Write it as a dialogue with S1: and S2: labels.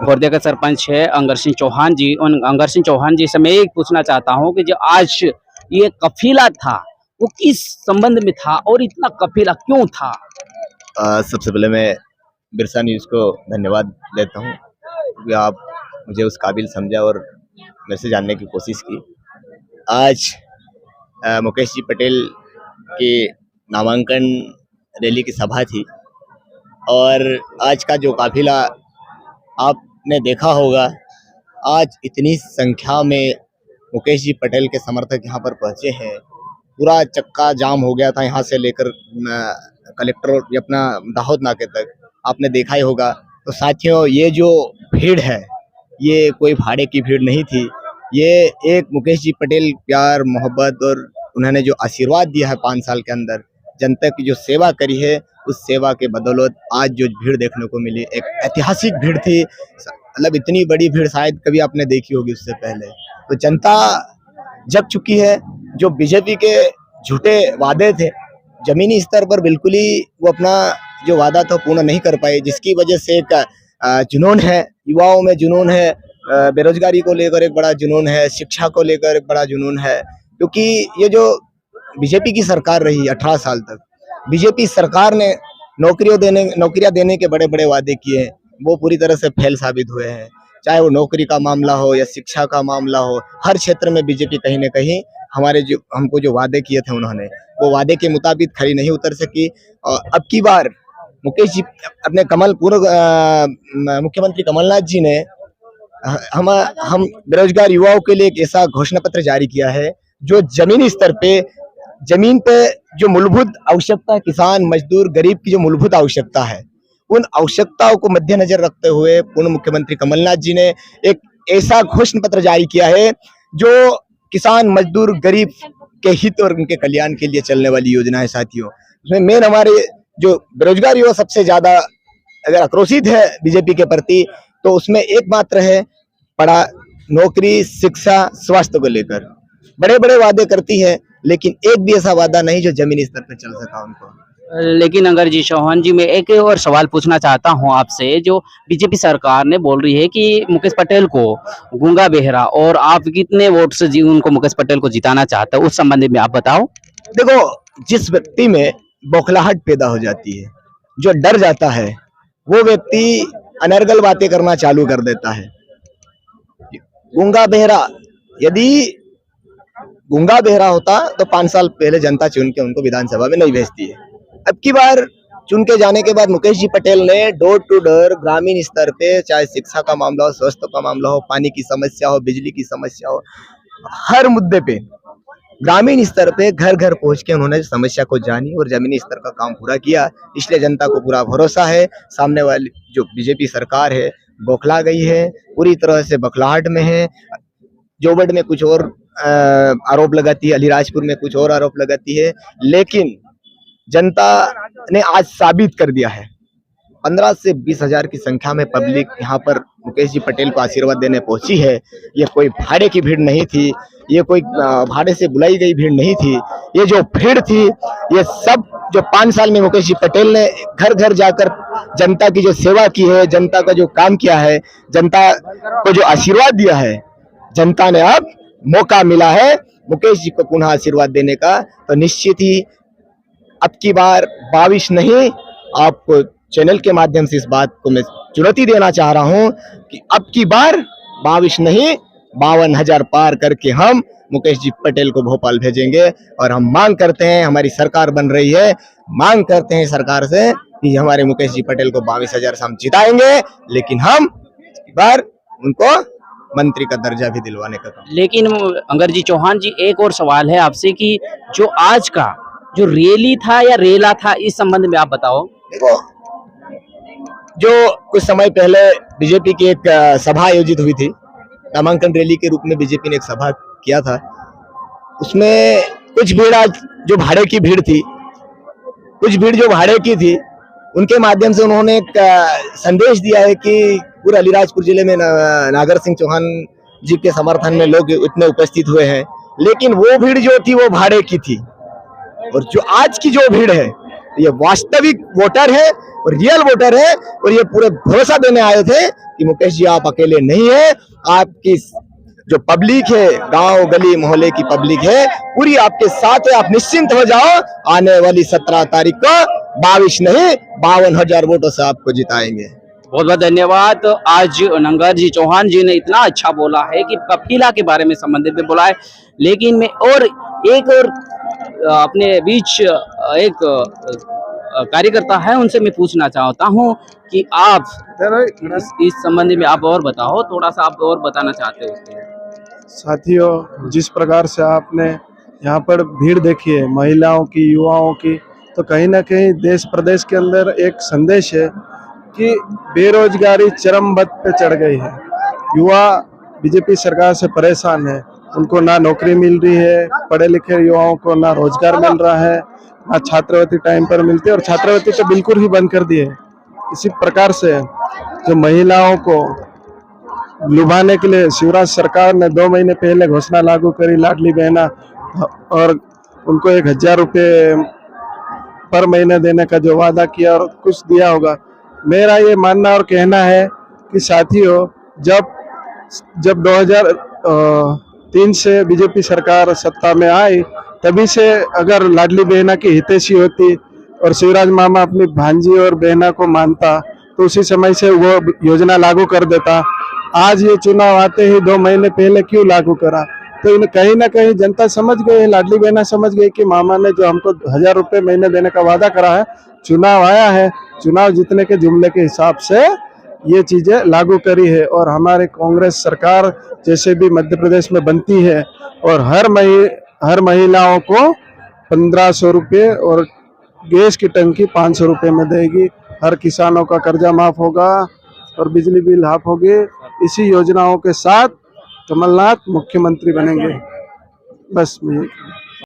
S1: घोरदिया का सरपंच है अंगर सिंह चौहान जी। उन अंगर सिंह चौहान जी से मैं एक पूछना चाहता हूँ कि जो आज ये कफिला था वो किस संबंध में था और इतना कफिला क्यों था?
S2: सबसे पहले मैं बिरसा न्यूज़ को धन्यवाद देता हूँ क्योंकि आप मुझे उस काबिल समझा और मेरे से जानने की कोशिश की। आज मुकेश जी पटेल की नामांकन रैली की सभा थी और आज का जो काफिला आपने देखा होगा, आज इतनी संख्या में मुकेश जी पटेल के समर्थक यहाँ पर पहुँचे हैं। पूरा चक्का जाम हो गया था यहाँ से लेकर कलेक्टर अपना दाहोद नाके तक, आपने देखा ही होगा। तो साथियों, ये जो भीड़ है ये कोई भाड़े की भीड़ नहीं थी। ये एक मुकेश जी पटेल प्यार मोहब्बत और उन्होंने जो आशीर्वाद दिया है 5 साल के अंदर, जनता की जो सेवा करी है, उस सेवा के बदौलत आज जो भीड़ देखने को मिली, एक ऐतिहासिक भीड़ थी। मतलब इतनी बड़ी भीड़ शायद कभी आपने देखी होगी उससे पहले। तो जनता जग चुकी है। जो बीजेपी के झूठे वादे थे, जमीनी स्तर पर बिल्कुल ही वो अपना जो वादा था पूर्ण नहीं कर पाए, जिसकी वजह से एक जुनून है, युवाओं में जुनून है, बेरोजगारी को लेकर एक बड़ा जुनून है, शिक्षा को लेकर एक बड़ा जुनून है। क्योंकि ये जो बीजेपी की सरकार रही 18 साल तक, बीजेपी सरकार ने नौकरियां देने के बड़े बड़े वादे किए हैं, वो पूरी तरह से फेल साबित हुए हैं। चाहे वो नौकरी का मामला हो या शिक्षा का मामला हो, हर क्षेत्र में बीजेपी कहीं न कहीं हमको जो वादे किए थे उन्होंने, वो वादे के मुताबिक खरी नहीं उतर सकी। और अब की बार मुकेश जी अपने पूर्व मुख्यमंत्री कमलनाथ जी ने हम बेरोजगार युवाओं के लिए एक ऐसा घोषणा पत्र जारी किया है जो जमीनी स्तर पे, जमीन पे जो मूलभूत आवश्यकता, किसान मजदूर गरीब की जो मूलभूत आवश्यकता है, उन आवश्यकताओं को मद्देनजर रखते हुए पूर्व मुख्यमंत्री कमलनाथ जी ने एक ऐसा घोषणा पत्र जारी किया है जो किसान मजदूर गरीब के हित और उनके कल्याण के लिए चलने वाली योजना है। साथियों, उसमें मेन हमारे जो बेरोजगार युवा सबसे ज्यादा अगर आक्रोशित है बीजेपी के प्रति, तो उसमें एकमात्र है पढ़ा, नौकरी, शिक्षा, स्वास्थ्य को लेकर बड़े बड़े वादे करती है, लेकिन एक भी ऐसा वादा नहीं जो जमीनी स्तर पर चल सका उनको।
S1: लेकिन अंगर जी चौहान जी, मैं एक और सवाल पूछना चाहता हूं आपसे। जो बीजेपी सरकार ने बोल रही है कि मुकेश पटेल को गूंगा बेहरा, और आप कितने वोट से जी उनको मुकेश पटेल को जिताना चाहते हो, उस संबंध में आप बताओ।
S2: देखो, जिस व्यक्ति में बौखलाहट पैदा हो जाती है, जो डर जाता है, वो व्यक्ति अनर्गल बातें करना चालू कर देता है। गूंगा बेहरा, यदि गूंगा बेहरा होता तो 5 साल पहले जनता चुन के उनको विधानसभा में नहीं भेजती है। अब की बार चुन के जाने के बाद मुकेश जी पटेल ने डोर टू डोर ग्रामीण स्तर पे, चाहे शिक्षा का मामला हो, स्वास्थ्य का मामला हो, पानी की समस्या हो, बिजली की समस्या हो, हर मुद्दे पे ग्रामीण स्तर पे घर घर पहुंच के उन्होंने समस्या को जानी और जमीनी स्तर का काम पूरा किया। इसलिए जनता को पूरा भरोसा है। सामने वाली जो बीजेपी सरकार है बौखला गई है, पूरी तरह से बौखलाहट में है। जोबड़ में कुछ और आरोप लगाती है, अलीराजपुर में कुछ और आरोप लगाती है, लेकिन जनता ने आज साबित कर दिया है। 15 से 20 हजार की संख्या में पब्लिक यहाँ पर मुकेश जी पटेल को आशीर्वाद देने पहुंची है। ये कोई भाड़े की भीड़ नहीं थी, ये कोई भाड़े से बुलाई गई भीड़ नहीं थी। ये जो भीड़ थी, ये सब जो 5 साल में मुकेश जी पटेल ने घर घर जाकर जनता की जो सेवा की है, जनता का जो काम किया है, जनता को जो आशीर्वाद दिया है, जनता ने अब मौका मिला है मुकेश जी को पुनः आशीर्वाद देने का। तो निश्चित ही अब की बार 22 नहीं, आपको चैनल के माध्यम से इस बात को मैं चुनौती देना चाह रहा हूं कि अब की बार 22 नहीं, 52,000 पार करके हम मुकेश जी पटेल को भोपाल भेजेंगे। और हम मांग करते हैं, हमारी सरकार बन रही है, मांग करते हैं सरकार से कि हमारे मुकेश जी पटेल को 22,000 से हम जिताएंगे, लेकिन हम इस बार उनको मंत्री का दर्जा भी दिलवाने का काम।
S1: लेकिन अंगर जी चौहान जी, एक और सवाल है आपसे कि जो आज का जो रैली था या रेला था, इस संबंध में आप बताओ।
S2: देखो, जो कुछ समय पहले बीजेपी की एक सभा आयोजित हुई थी, नामांकन रैली के रूप में बीजेपी ने एक सभा किया था, उसमें कुछ भीड़ आज जो भाड़े की भीड़ थी, कुछ भीड़ जो भाड़े की थी, उनके माध्यम से उन्होंने एक संदेश दिया है कि पूरे अलीराजपुर जिले में नागर सिंह चौहान जी के समर्थन में लोग इतने उपस्थित हुए हैं, लेकिन वो भीड़ जो थी वो भाड़े की थी। और जो आज की जो भीड़ है ये वास्तविक वोटर है और रियल वोटर है, और ये पूरे भरोसा देने आए थे कि मुकेश जी आप अकेले नहीं है, आपकी जो पब्लिक है, गांव गली मोहल्ले की पब्लिक है, पूरी आपके साथ है, आप निश्चिंत हो जाओ, आने वाली 17 तारीख को 22 नहीं 52,000 वोटों से आपको जिताएंगे।
S1: बहुत बहुत धन्यवाद। तो आज नंगर जी चौहान जी ने इतना अच्छा बोला है कि कपिला के बारे में संबंधित में बोला है, लेकिन मैं और एक और अपने बीच एक कार्यकर्ता है, उनसे मैं पूछना चाहता हूँ कि आप इस संबंध में आप और बताओ, थोड़ा सा आप और बताना चाहते हो उसके लिए।
S3: साथियों, जिस प्रकार से आपने यहाँ पर भीड़ देखी है महिलाओं की, युवाओं की, तो कहीं ना कहीं देश प्रदेश के अंदर एक संदेश है कि बेरोजगारी चरम पद पे चढ़ गई है। युवा बीजेपी सरकार से परेशान है, उनको ना नौकरी मिल रही है, पढ़े लिखे युवाओं को ना रोजगार मिल रहा है, ना छात्रवृत्ति टाइम पर मिलती है, और छात्रवृत्ति तो बिल्कुल ही बंद कर दी है। इसी प्रकार से जो महिलाओं को लुभाने के लिए शिवराज सरकार ने 2 महीने पहले घोषणा लागू करी, लाडली बहना, और उनको 1,000 रुपये पर महीने देने का जो वादा किया और कुछ दिया होगा। मेरा ये मानना और कहना है कि साथियों, जब 2003 से बीजेपी सरकार सत्ता में आई, तभी से अगर लाडली बहना की हितैषी होती और शिवराज मामा अपनी भांजी और बहना को मानता, तो उसी समय से वो योजना लागू कर देता। आज ये चुनाव आते ही 2 महीने पहले क्यों लागू करा? तो कहीं ना कहीं जनता समझ गई, लाडली बहना समझ गई कि मामा ने जो हमको 1,000 रुपये महीने देने का वादा करा है, चुनाव आया है, चुनाव जीतने के जुमले के हिसाब से ये चीजें लागू करी है। और हमारे कांग्रेस सरकार जैसे भी मध्य प्रदेश में बनती है, और हर महिलाओं को 1,500 रुपये और गैस की टंकी 500 रुपये में देगी, हर किसानों का कर्जा माफ होगा और बिजली बिल हाफ होगी। इसी योजनाओं के साथ कमलनाथ मुख्यमंत्री बनेंगे। बस मैं